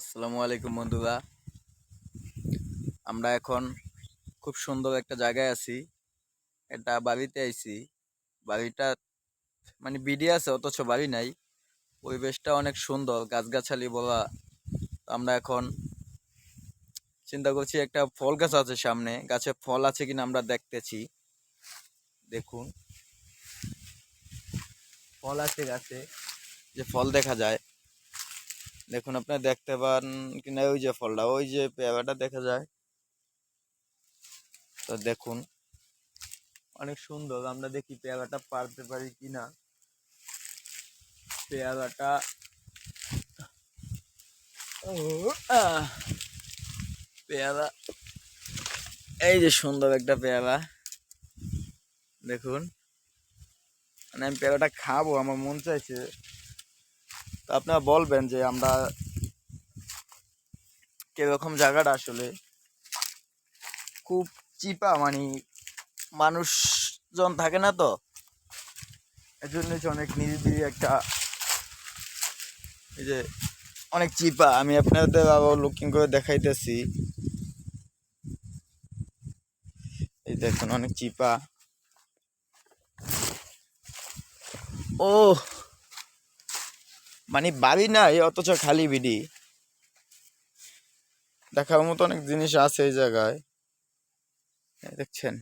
আসসালামু আলাইকুম বন্ধুরা। আমরা এখন খুব সুন্দর একটা জায়গায় আছি। এটা বাড়িতে আইছি। বাড়িটা মানে বিডি আছে অথচ বাড়ি নাই। পরিবেশটা অনেক সুন্দর, গাছগাছালি ভরা। তো আমরা এখন চিন্তা করছি, একটা ফল গাছ আছে সামনে, গাছে ফল আছে কিনা আমরা দেখতেছি। দেখুন, ফল আছে গাছে, যে ফল দেখা যায়। দেখুন, আপনি দেখতে পান কিনা, ওই যে ফলটা, ওই যে পেয়ারাটা দেখা যায়। তো দেখুন, অনেক সুন্দর। আমরা দেখি পেয়ারাটা পারতে পারি কিনা। পেয়ারাটা ও পেয়ারা, এই যে সুন্দর একটা পেয়ারা। দেখুন, মানে আমি পেয়ারাটা খাবো, আমার মন চাইছে। তো আপনারা বলবেন যে আমরা কিরকম জায়গাটা। আসলে খুব চিপা, মানে মানুষজন থাকে না, তো এই জন্য অনেক নিরিবিলি একটা, এই যে অনেক চিপা। আমি আপনাদের আবার লুকিং করে দেখাইতেছি। এই দেখুন, অনেক চিপা। ও, মানে বাড়ি নাই অথচ খালি বিডি। দেখার মতো অনেক জিনিস আছে এই জায়গায়, দেখছেন।